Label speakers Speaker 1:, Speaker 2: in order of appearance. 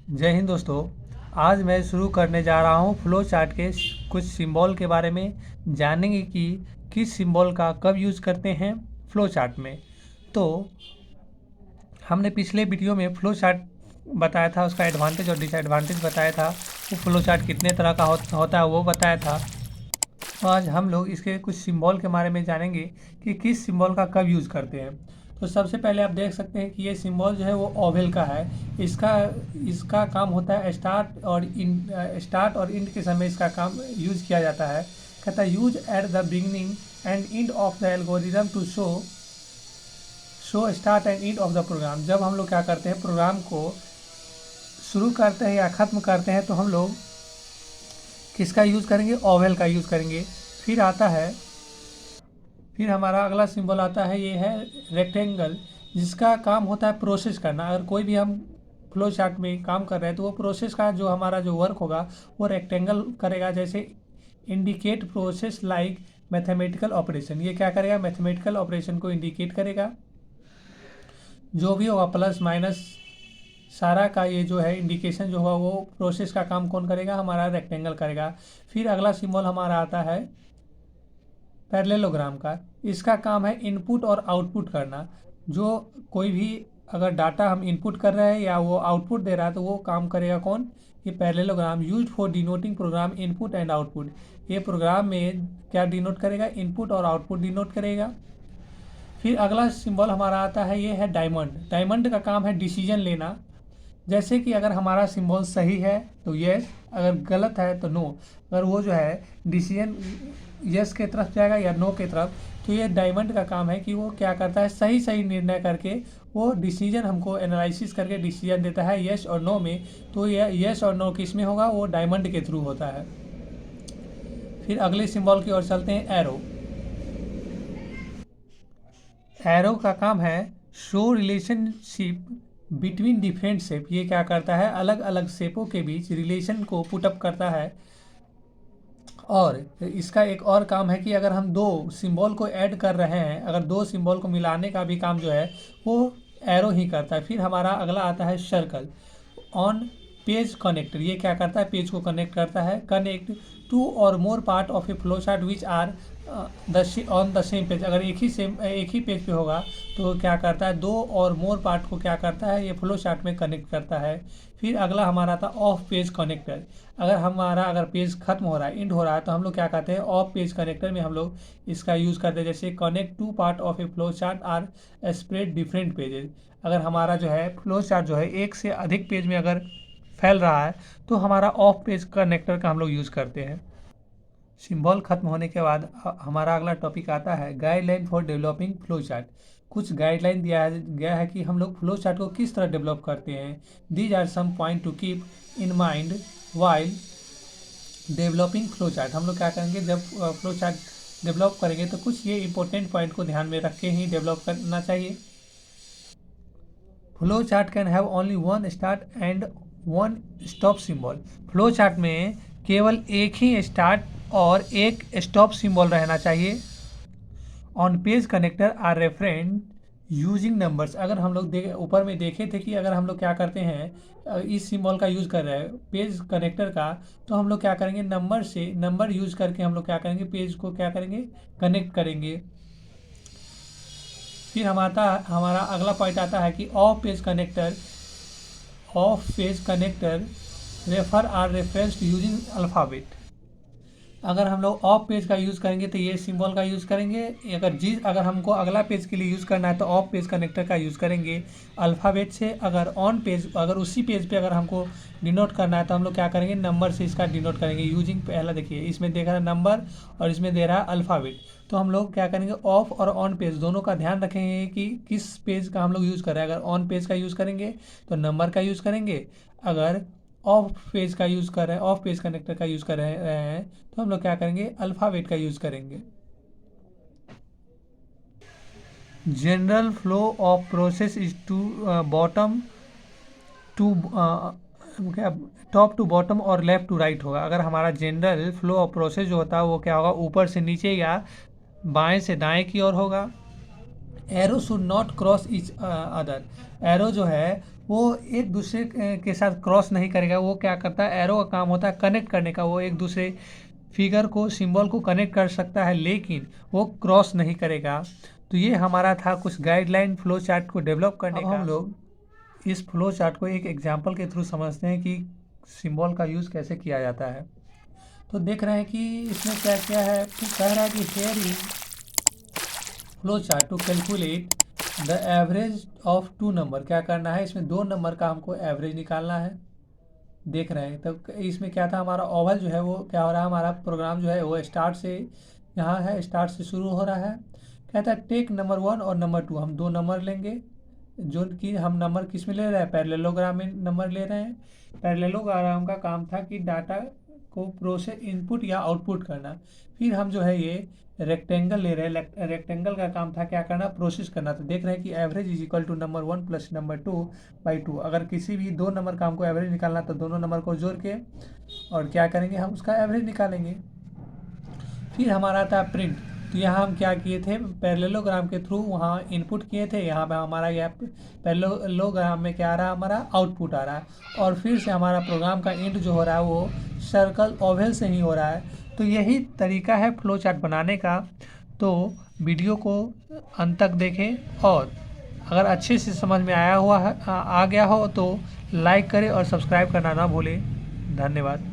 Speaker 1: जय हिंद दोस्तों। आज मैं शुरू करने जा रहा हूँ फ्लो चार्ट के कुछ सिंबल के बारे में। जानेंगे कि किस सिंबल का कब यूज़ करते हैं फ्लो चार्ट में। तो हमने पिछले वीडियो में फ्लो चार्ट बताया था, उसका एडवांटेज और डिसएडवांटेज बताया था, वो फ्लो चार्ट कितने तरह का होता है वो बताया था। तो आज हम लोग इसके कुछ सिंबल के बारे में जानेंगे कि किस सिंबल का कब यूज़ करते हैं। तो सबसे पहले आप देख सकते हैं कि ये सिंबल जो है वो ओवल का है। इसका इसका काम होता है स्टार्ट और एंड के समय इसका काम यूज़ किया जाता है। कहता है use at the beginning and end of the algorithm to show start and end of the program. जब हम लोग क्या करते हैं, प्रोग्राम को शुरू करते हैं या ख़त्म करते हैं, तो हम लोग किसका यूज़ करेंगे, ओवल का यूज़ करेंगे। फिर हमारा अगला सिंबल आता है, ये है रेक्टेंगल, जिसका काम होता है प्रोसेस करना। अगर कोई भी हम फ्लो चार्ट में काम कर रहे हैं तो वो प्रोसेस का जो हमारा जो वर्क होगा वो रेक्टेंगल करेगा। जैसे indicate process like mathematical operation, ये क्या करेगा, मैथमेटिकल ऑपरेशन को इंडिकेट करेगा। जो भी होगा प्लस माइनस सारा का ये जो है इंडिकेशन जो होगा वो प्रोसेस का काम कौन करेगा, हमारा रेक्टेंगल करेगा। फिर अगला सिंबल हमारा आता है पैरेललोग्राम का। इसका काम है इनपुट और आउटपुट करना। जो कोई भी अगर डाटा हम इनपुट कर रहे हैं या वो आउटपुट दे रहा है तो वो काम करेगा कौन, ये parallelogram. Use for denoting program input and output, ये प्रोग्राम में क्या डिनोट करेगा, इनपुट और आउटपुट डिनोट करेगा। फिर अगला सिंबल हमारा आता है, ये है डायमंड। डायमंड का काम है डिसीजन लेना। जैसे कि अगर हमारा सिंबल सही है तो यस, अगर गलत है तो नो। अगर वो जो है डिसीजन यस के तरफ जाएगा या नो के तरफ, तो ये डायमंड का काम है कि वो क्या करता है, सही सही निर्णय करके वो डिसीजन हमको एनालिसिस करके डिसीजन देता है यस और नो में। तो ये यस और नो किस में होगा, वो डायमंड के थ्रू होता है। फिर अगले सिंबल की ओर चलते हैं, एरो। एरो का काम है show relationship between different shape. ये क्या करता है, अलग अलग शेपों के बीच रिलेशन को पुटअप करता है। और इसका एक और काम है कि अगर हम दो सिंबल को ऐड कर रहे हैं, अगर दो सिंबल को मिलाने का भी काम जो है वो एरो ही करता है। फिर हमारा अगला आता है सर्कल ऑन पेज कनेक्टर। ये क्या करता है, पेज को कनेक्ट करता है। Connect two or more part of a flow chart which are on the same page. अगर एक ही पेज पे होगा तो क्या करता है, दो और मोर पार्ट को क्या करता है, ये फ्लो चार्ट में कनेक्ट करता है। फिर अगला हमारा था ऑफ पेज कनेक्टर। अगर पेज खत्म हो रहा है, एंड हो रहा है, तो हम लोग क्या कहते हैं, ऑफ पेज कनेक्टर में हम लोग इसका यूज़ करते हैं। जैसे connect two part of a flow chart are spread different pages. अगर हमारा जो है फ्लो चार्ट जो है एक से अधिक पेज में अगर फैल रहा है तो हमारा ऑफ पेज कनेक्टर का हम लोग यूज़ करते हैं। सिंबल खत्म होने के बाद हमारा अगला टॉपिक आता है guideline for developing flow chart. कुछ गाइडलाइन दिया गया है कि हम लोग फ्लो चार्ट को किस तरह डेवलप करते हैं। These are some point to keep in mind while developing flow chart. हम लोग क्या करेंगे, जब फ्लो चार्ट डेवलप करेंगे तो कुछ ये इंपॉर्टेंट पॉइंट को ध्यान में रख के ही डेवलप करना चाहिए। Flow chart can have only one start and one stop symbol. Flow chart में केवल एक ही स्टार्ट और एक स्टॉप सिंबल रहना चाहिए। On page connector are reference using numbers. अगर हम लोग ऊपर में देखे थे कि अगर हम लोग क्या करते हैं, इस सिंबल का यूज़ कर रहे हैं पेज कनेक्टर का, तो हम लोग क्या करेंगे, नंबर यूज़ करके हम लोग क्या करेंगे, पेज को क्या करेंगे, कनेक्ट करेंगे। फिर हमारा अगला पॉइंट आता है कि off page connector refer are reference using alphabet. अगर हम लोग ऑफ पेज का यूज़ करेंगे तो ये सिंबल का यूज़ करेंगे। अगर हमको अगला पेज के लिए यूज़ करना है तो ऑफ पेज कनेक्टर का यूज़ करेंगे अल्फ़ाबेट से। अगर उसी पेज पे अगर हमको डिनोट करना है तो हम लोग क्या करेंगे, नंबर से इसका डिनोट करेंगे यूजिंग। पहला देखिए इसमें देख रहा है नंबर और इसमें दे रहा है अल्फ़ाबेट। तो हम लोग क्या करेंगे, ऑफ और ऑन पेज दोनों का ध्यान रखेंगे कि किस पेज का हम लोग यूज़ कर रहे हैं। अगर ऑन पेज का यूज़ करेंगे तो नंबर का यूज़ करेंगे। अगर ऑफ पेज कनेक्टर का यूज़ कर रहे हैं तो हम लोग क्या करेंगे, अल्फ़ाबेट का यूज़ करेंगे। General flow of process is bottom to क्या टॉप टू बॉटम और लेफ्ट टू राइट होगा। अगर हमारा जनरल फ्लो ऑफ प्रोसेस जो होता है वो क्या होगा, ऊपर से नीचे या बाएं से दाएं की ओर होगा। Arrow should not cross each other. Arrow जो है वो एक दूसरे के साथ क्रॉस नहीं करेगा। वो क्या करता है, एरो का काम होता है कनेक्ट करने का। वो एक दूसरे फिगर को, सिंबल को कनेक्ट कर सकता है, लेकिन वो क्रॉस नहीं करेगा। तो ये हमारा था कुछ गाइडलाइन फ्लो चार्ट को डेवलप करने का। हम लोग इस फ्लो चार्ट को एक एग्जांपल के थ्रू समझते हैं कि सिंबल का यूज़ कैसे किया जाता है। तो देख रहे हैं कि इसमें क्या क्या है। तो कह रहा है कि here is flow chart to calculate the average of two number. क्या करना है, इसमें 2 नंबर का हमको एवरेज निकालना है। देख रहे हैं तो इसमें क्या था, हमारा ओवल जो है वो क्या हो रहा है, हमारा प्रोग्राम जो है वो स्टार्ट से यहाँ है, स्टार्ट से शुरू हो रहा है। कहता है टेक नंबर 1 और नंबर 2, हम 2 नंबर लेंगे। जो कि हम नंबर किस में ले रहे हैं, पैरेललोग्राम में नंबर ले रहे हैं। पैरेललोग्राम का काम था कि डाटा को प्रोसेस इनपुट या आउटपुट करना। फिर हम जो है ये रेक्टेंगल ले रहे हैं। रेक्टेंगल का काम था क्या करना, प्रोसेस करना। तो देख रहे हैं कि average is equal to number 1 plus number 2 by 2। अगर किसी भी 2 नंबर का हमको एवरेज निकालना तो दोनों नंबर को जोड़ के और क्या करेंगे, हम उसका एवरेज निकालेंगे। फिर हमारा आता है प्रिंट। तो यहाँ हम क्या किए थे, पैरेललोग्राम के थ्रू वहाँ इनपुट किए थे। यहाँ पे हमारा यह पैरेललोग्राम में क्या आ रहा है, हमारा आउटपुट आ रहा है। और फिर से हमारा प्रोग्राम का एंड जो हो रहा है वो सर्कल ओवल से ही हो रहा है। तो यही तरीका है फ्लो चार्ट बनाने का। तो वीडियो को अंत तक देखें, और अगर अच्छे से समझ में आया हुआ है, आ गया हो तो लाइक करें और सब्सक्राइब करना ना भूलें। धन्यवाद।